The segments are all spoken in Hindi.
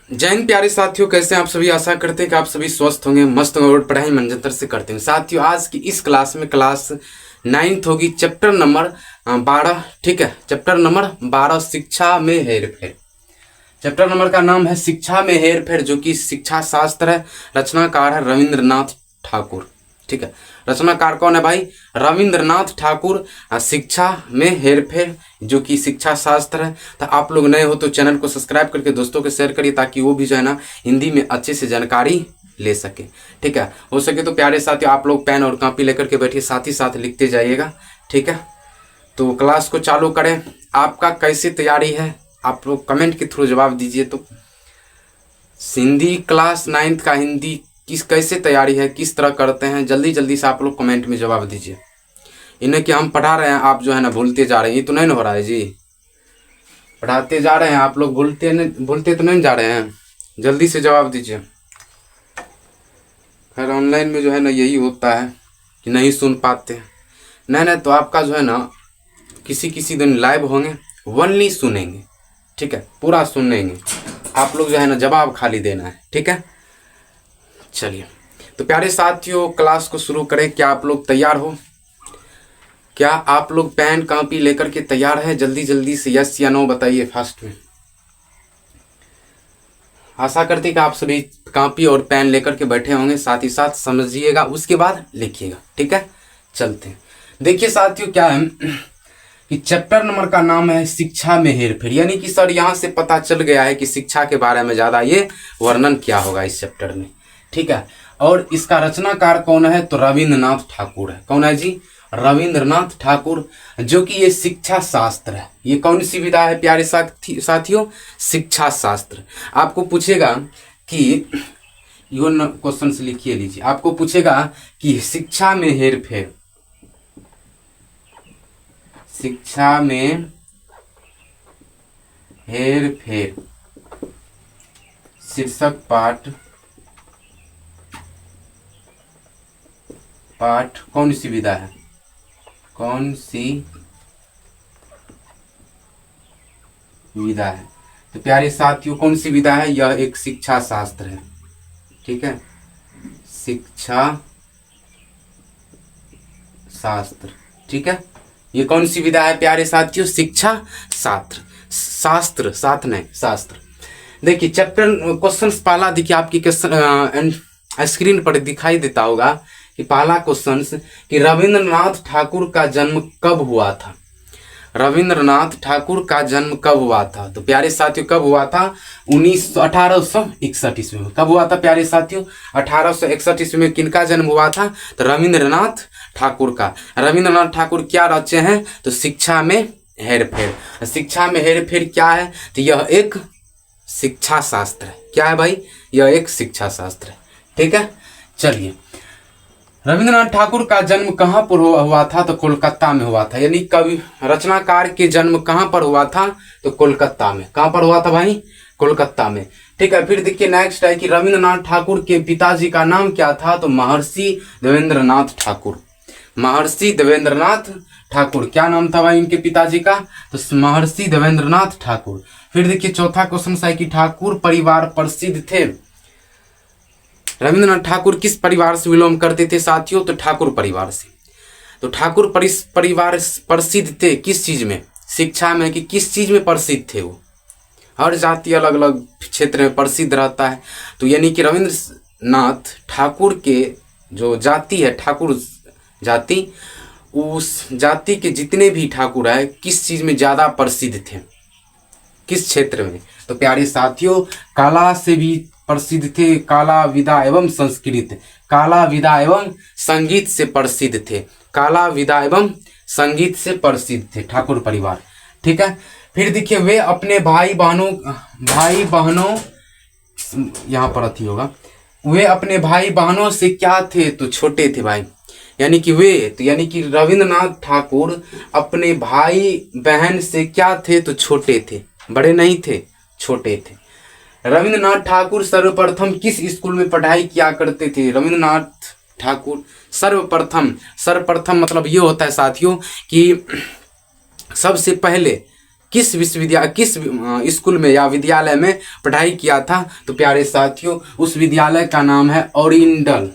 जय हिंद प्यारे साथियों, कैसे हैं आप सभी। आशा करते हैं कि आप सभी स्वस्थ होंगे, मस्त होंगे और पढ़ाई मनजंतर से करते हैं। साथियों, आज की इस क्लास में क्लास 9th होगी, चैप्टर नंबर 12। ठीक है, चैप्टर नंबर 12 शिक्षा में हेरफेर। चैप्टर नंबर का नाम है शिक्षा में हेरफेर, जो कि शिक्षा शास्त्र है। रचनाकार है रविंद्रनाथ ठाकुर। ठीक है, रचनाकार कौन है भाई? रविंद्रनाथ ठाकुर। शिक्षा में हेरफेर जो कि शिक्षा शास्त्र है। तो आप लोग नए हो तो चैनल को सब्सक्राइब करके दोस्तों को शेयर करिए, ताकि वो भी जो है ना हिंदी में अच्छे से जानकारी ले सके। ठीक है, हो सके तो प्यारे साथियों आप लोग पेन और कॉपी लेकर के बैठिए, साथ ही साथ लिखते जाइएगा। ठीक है, तो क्लास को चालू करें। आपका कैसी तैयारी है आप लोग कमेंट के थ्रू जवाब दीजिए। तो हिंदी क्लास 9th का हिंदी कैसे तैयारी है, किस तरह करते हैं, जल्दी जल्दी से आप लोग कमेंट में जवाब दीजिए। इन्हें कि हम पढ़ा रहे हैं, आप जो है ना भूलते जा रहे हैं, ये तो नहीं ना हो रहा है जी। पढ़ाते जा रहे हैं आप लोग, भूलते तो नहीं जा रहे हैं। जल्दी से जवाब दीजिए। खैर ऑनलाइन में जो है ना यही होता है कि नहीं सुन पाते। नहीं तो आपका जो है ना किसी किसी दिन लाइव होंगे, ओनली सुनेंगे। ठीक है, पूरा सुनेंगे। आप लोग जो है ना जवाब खाली देना है। ठीक है, चलिए तो प्यारे साथियों क्लास को शुरू करें। क्या आप लोग तैयार हो? क्या आप लोग पेन कॉपी लेकर के तैयार हैं? जल्दी जल्दी से यस या नो बताइए फास्ट में। आशा करते कि आप सभी कॉपी और पेन लेकर के बैठे होंगे, साथ ही साथ समझिएगा, उसके बाद लिखिएगा। ठीक है, चलते हैं। देखिए साथियों क्या है कि चैप्टर नंबर का नाम है शिक्षा में हेरफेर, यानी कि सर यहाँ से पता चल गया है कि शिक्षा के बारे में ज्यादा ये वर्णन क्या होगा इस चैप्टर में। ठीक है, और इसका रचनाकार कौन है? तो रविंद्रनाथ ठाकुर है। कौन है जी? रविंद्रनाथ ठाकुर, जो कि ये शिक्षा शास्त्र है। ये कौन सी विधा है प्यारे साथियों? शिक्षा शास्त्र। आपको पूछेगा कि यो क्वेश्चन से लिखिए लीजिए। आपको पूछेगा कि शिक्षा में हेरफेर, शिक्षा में हेरफेर शीर्षक पाठ कौन सी विधा है? कौन सी विधा है? तो प्यारे साथियों कौन सी विधा है? यह एक शिक्षा शास्त्र है। ठीक है, शिक्षा शास्त्र। ठीक है, ये कौन सी विधा है प्यारे साथियों? शिक्षा शास्त्र। शास्त्र साथ नहीं, शास्त्र। देखिए चैप्टर क्वेश्चन पहला देखिए आपकी क्वेश्चन स्क्रीन पर दिखाई देता होगा कि पहला क्वेश्चन कि रविंद्रनाथ ठाकुर का जन्म कब हुआ था? रविंद्रनाथ ठाकुर का जन्म कब हुआ था? तो प्यारे साथियों कब हुआ था? 1861 ईस्वी में। कब हुआ था प्यारे साथियों? 1861 ईस्वी में। किनका जन्म हुआ था? तो रविंद्रनाथ ठाकुर का। रविंद्रनाथ ठाकुर क्या रचे हैं? तो शिक्षा में हेरफेर। शिक्षा में हेरफेर क्या है? तो यह एक शिक्षा शास्त्र है। क्या है भाई? यह एक शिक्षा शास्त्र है। ठीक है, चलिए रविंद्रनाथ ठाकुर का जन्म कहाँ पर हुआ था? तो कोलकाता में हुआ था। यानी कवि रचनाकार के जन्म कहाँ पर हुआ था? तो कोलकाता में। कहाँ पर हुआ था भाई? कोलकाता में। ठीक है, फिर देखिए नेक्स्ट है कि रविंद्रनाथ ठाकुर के पिताजी का नाम क्या था? तो महर्षि देवेंद्रनाथ ठाकुर। महर्षि देवेंद्रनाथ ठाकुर, क्या नाम था भाई इनके पिताजी का? तो महर्षि देवेंद्रनाथ ठाकुर। फिर देखिए चौथा क्वेश्चन है कि ठाकुर परिवार प्रसिद्ध थे। रविंद्रनाथ ठाकुर किस परिवार से बिलोंग करते थे साथियों? तो ठाकुर परिवार से। तो ठाकुर परिवार प्रसिद्ध थे किस चीज में? शिक्षा में। कि किस चीज में प्रसिद्ध थे वो? हर जाति अलग अलग क्षेत्र में प्रसिद्ध रहता है। तो यानी कि रविंद्रनाथ ठाकुर के जो जाति है, ठाकुर जाति, उस जाति के जितने भी ठाकुर है किस चीज में ज्यादा प्रसिद्ध थे? किस क्षेत्र में? तो प्यारे साथियों कला से भी प्रसिद्ध थे। कला विधा एवं संस्कृत, कला विधा एवं संगीत से प्रसिद्ध थे। कला विधा एवं संगीत से प्रसिद्ध थे ठाकुर परिवार। ठीक है, फिर देखिए वे अपने भाई बहनों यहाँ पर अथी होगा, वे अपने भाई बहनों से क्या थे? तो छोटे थे भाई। यानी कि यानी कि रविंद्रनाथ ठाकुर अपने भाई बहन से क्या थे? तो छोटे थे, बड़े नहीं थे, छोटे थे। रविंद्रनाथ ठाकुर सर्वप्रथम किस स्कूल में पढ़ाई किया करते थे? रविंद्रनाथ ठाकुर सर्वप्रथम मतलब ये होता है साथियों कि सबसे पहले किस स्कूल में या विद्यालय में पढ़ाई किया था? तो प्यारे साथियों उस विद्यालय का नाम है ओरिएंटल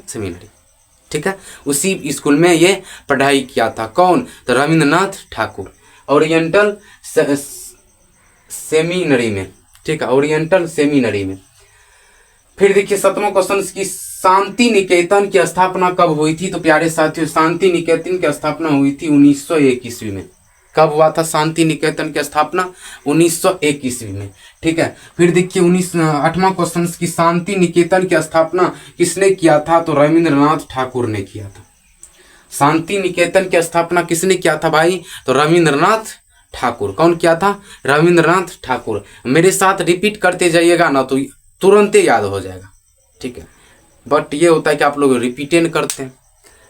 सेमिनरी। ठीक है, उसी स्कूल में ये पढ़ाई किया था। कौन? तो रविंद्रनाथ ठाकुर, ओरिएंटल सेमिनरी में। ठीक है, ओरिएंटल सेमिनरी में। फिर देखिए 7वां क्वेश्चन की शांति निकेतन की स्थापना कब हुई थी? तो प्यारे साथियों शांति निकेतन की स्थापना हुई थी 1901 ईस्वी में। कब हुआ था शांति निकेतन की स्थापना? 1901 ईस्वी में। ठीक है, फिर देखिए 8वां क्वेश्चन की शांति निकेतन की स्थापना किसने किया था? तो रविंद्रनाथ ठाकुर ने किया था। शांति निकेतन की स्थापना किसने किया था भाई? तो रविंद्रनाथ ठाकुर। कौन किया था? रविंद्रनाथ ठाकुर। मेरे साथ रिपीट करते जाइएगा ना तो तुरंत ही याद हो जाएगा। ठीक है, बट ये होता है कि आप लोग रिपीटेन करते हैं,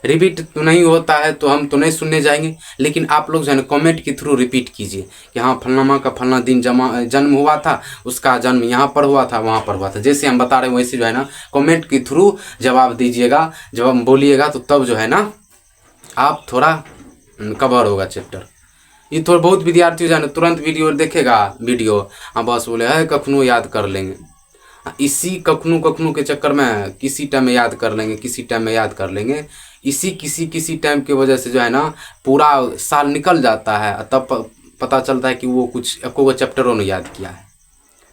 रिपीट तो नहीं होता है तो हम तो नहीं सुनने जाएंगे, लेकिन आप लोग जो है ना कॉमेंट के थ्रू रिपीट कीजिए कि हाँ फलनामा का फलना दिन जन्म हुआ था, उसका जन्म यहाँ पर हुआ था, वहाँ पर हुआ था। जैसे हम बता रहे हैं वैसे जो है ना कॉमेंट के थ्रू जवाब दीजिएगा। जब हम बोलिएगा तो तब जो है ना आप थोड़ा कवर होगा चैप्टर। ये थोड़ा बहुत विद्यार्थी जो है ना तुरंत वीडियो देखेगा, बस बोले है कखनों याद कर लेंगे। इसी कखनों के चक्कर में किसी टाइम में याद कर लेंगे, किसी टाइम में याद कर लेंगे, इसी किसी टाइम की वजह से जो है ना पूरा साल निकल जाता है, तब पता चलता है कि वो कुछ एको चैप्टरों ने याद किया है।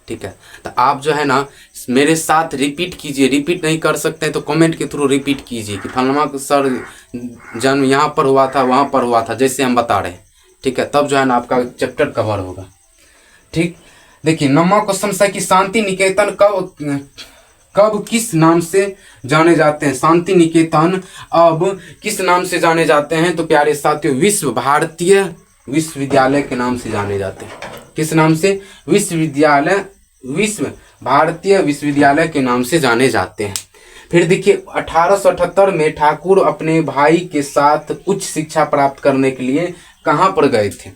ठीक है, तो आप जो है ना मेरे साथ रिपीट कीजिए। रिपीट नहीं कर सकते हैं तो कमेंट के थ्रू रिपीट कीजिए कि फलनमा सर जन्म यहाँ पर हुआ था, वहाँ पर हुआ था, जैसे हम बता रहे हैं। ठीक है, तब जो है ना आपका चैप्टर कवर होगा। ठीक, देखिए 9वां क्वेश्चन है कि शांति निकेतन कब किस नाम से जाने जाते हैं? शांति निकेतन अब किस नाम से जाने जाते हैं? तो प्यारे साथियों विश्व भारतीय विश्वविद्यालय के नाम से जाने जाते हैं। किस नाम से? विश्व भारतीय विश्वविद्यालय के नाम से जाने जाते हैं। फिर देखिए 1878 में ठाकुर अपने भाई के साथ उच्च शिक्षा प्राप्त करने के लिए कहाँ पर गए थे?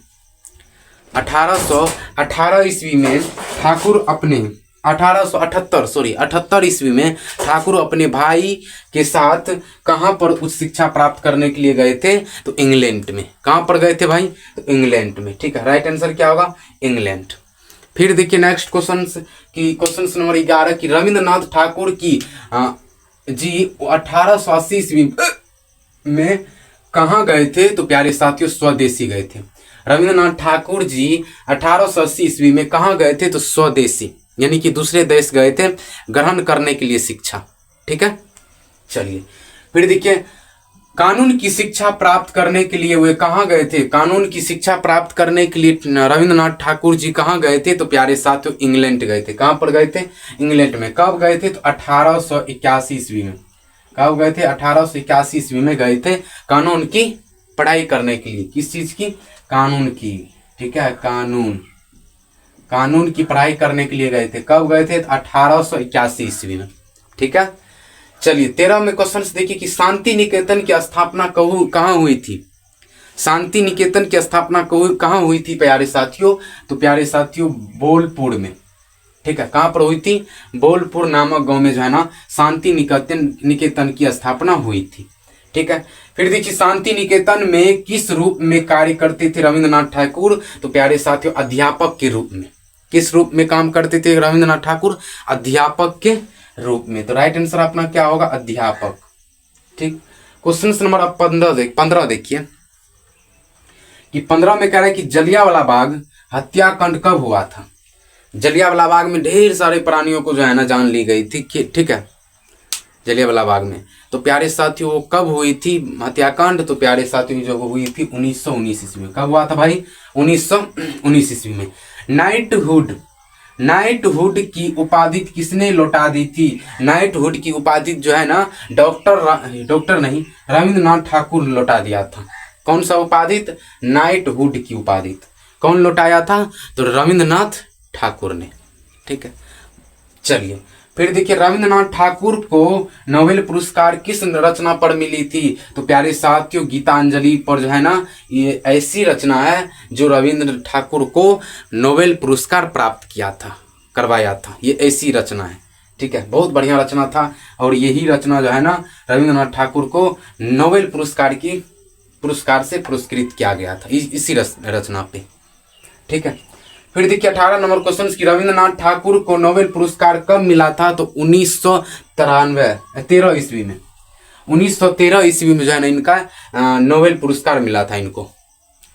1818 ईस्वी में ठाकुर अपने 1878 ईस्वी में ठाकुर अपने भाई के साथ कहाँ पर उच्च शिक्षा प्राप्त करने के लिए गए थे? तो इंग्लैंड में। कहाँ पर गए थे भाई? तो इंग्लैंड में। ठीक है, राइट आंसर क्या होगा? इंग्लैंड। फिर देखिए नेक्स्ट क्वेश्चन नंबर 11 की रविंद्रनाथ ठाकुर की जी 1880 ईस्वी में कहाँ गए थे? तो प्यारे साथियों स्वदेशी गए थे। रविंद्रनाथ ठाकुर जी 1880 ईस्वी में कहाँ गए थे? तो स्वदेशी, यानी कि दूसरे देश गए थे ग्रहण करने के लिए शिक्षा। ठीक है, चलिए फिर देखिए कानून की शिक्षा प्राप्त करने के लिए वे कहाँ गए थे? कानून की शिक्षा प्राप्त करने के लिए रविंद्रनाथ ठाकुर जी कहाँ गए थे? तो प्यारे साथियों इंग्लैंड गए थे। कहाँ पर गए थे? इंग्लैंड में। कब गए थे? तो 1881 ईस्वी में। कब गए थे? 1881 ईस्वी में गए थे कानून की पढ़ाई करने के लिए। किस चीज की? कानून की। ठीक है, कानून की पढ़ाई करने के लिए गए थे। कब गए थे? 1881 ईस्वी में। ठीक है, चलिए 13वें क्वेश्चन देखिए कि शांति निकेतन की स्थापना कहाँ हुई थी? शांति निकेतन की स्थापना कहाँ हुई थी प्यारे साथियों? तो प्यारे साथियों बोलपुर में। ठीक है, कहाँ पर हुई थी? बोलपुर नामक गांव में जो है ना शांति निकेतन की स्थापना हुई थी। ठीक है, फिर देखिए शांति निकेतन में किस रूप में कार्य करते थे रविंद्रनाथ ठाकुर? तो प्यारे साथियों अध्यापक के रूप में। किस रूप में काम करते थे रविंद्रनाथ ठाकुर? अध्यापक के रूप में। तो राइट आंसर अपना क्या होगा? अध्यापक। ठीक, क्वेश्चन नंबर 15 देखिए कि 15 में कह रहा है कि जलियांवाला बाग हत्याकांड कब हुआ था? जलियांवाला बाग में ढेर सारे प्राणियों को जो है ना जान ली गई थी। ठीक है, जलियांवाला बाग में। तो प्यारे साथियों वो कब हुई थी हत्याकांड? तो प्यारे साथियों जो हुई थी 1919 ईस्वी में। कब हुआ था भाई? 1919 ईस्वी में। नाइटहुड की उपाधि किसने लौटा दी थी? नाइटहुड की उपाधि जो है ना डॉक्टर नहीं रविंद्रनाथ ठाकुर लौटा दिया था। कौन सा उपाधि? नाइटहुड की उपाधि कौन लौटाया था? तो रविंद्रनाथ ठाकुर ने। ठीक है, चलिए फिर देखिए रविंद्रनाथ ठाकुर को नोबेल पुरस्कार किस रचना पर मिली थी? तो प्यारे साथियों गीतांजलि पर जो है ना ये ऐसी रचना है जो रविंद्र ठाकुर को नोबेल पुरस्कार प्राप्त करवाया था। ये ऐसी रचना है। ठीक है, बहुत बढ़िया रचना था। और यही रचना जो है ना रविंद्रनाथ ठाकुर को नोबेल पुरस्कार से पुरस्कृत किया गया था इसी रचना पे। ठीक है, फिर देखिए 18 नंबर क्वेश्चन की रविंद्रनाथ ठाकुर को नोबेल पुरस्कार कब मिला था? तो 1913 ईस्वी में। 1913 ईस्वी में जो है ना इनका नोबेल पुरस्कार मिला था इनको।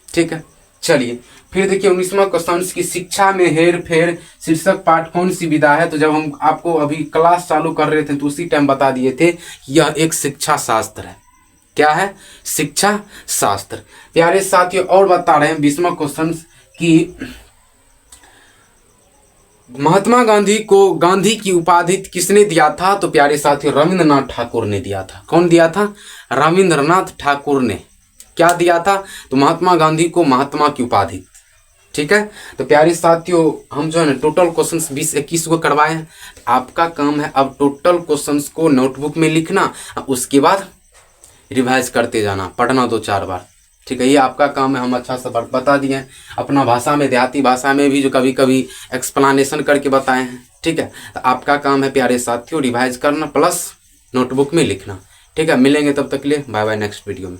ठीक है, चलिए फिर देखिए 19वां क्वेश्चन की शिक्षा में हेर फेर शीर्षक पाठ कौन सी विधा है? तो जब हम आपको अभी क्लास चालू कर रहे थे तो उसी टाइम बता दिए थे कि यह एक शिक्षा शास्त्र है। क्या है? शिक्षा शास्त्र। प्यारे साथियों और बता रहे हैं 20वां क्वेश्चन की महात्मा गांधी को गांधी की उपाधि किसने दिया था? तो प्यारे साथियों रविंद्रनाथ ठाकुर ने दिया था। कौन दिया था? रविंद्रनाथ ठाकुर ने। क्या दिया था? तो महात्मा गांधी को महात्मा की उपाधि। ठीक है, तो प्यारे साथियों हम जो है ना टोटल क्वेश्चंस 20-21 को करवाए हैं। आपका काम है अब टोटल क्वेश्चंस को नोटबुक में लिखना, उसके बाद रिवाइज करते जाना, पढ़ना 2-4 बार। ठीक है, ये आपका काम है। हम अच्छा सा बता दिए हैं अपना भाषा में, देहाती भाषा में भी जो कभी कभी एक्सप्लेनेशन करके बताए हैं। ठीक है, तो आपका काम है प्यारे साथियों रिवाइज करना प्लस नोटबुक में लिखना। ठीक है, मिलेंगे तब तक के लिए, बाय बाय नेक्स्ट वीडियो में।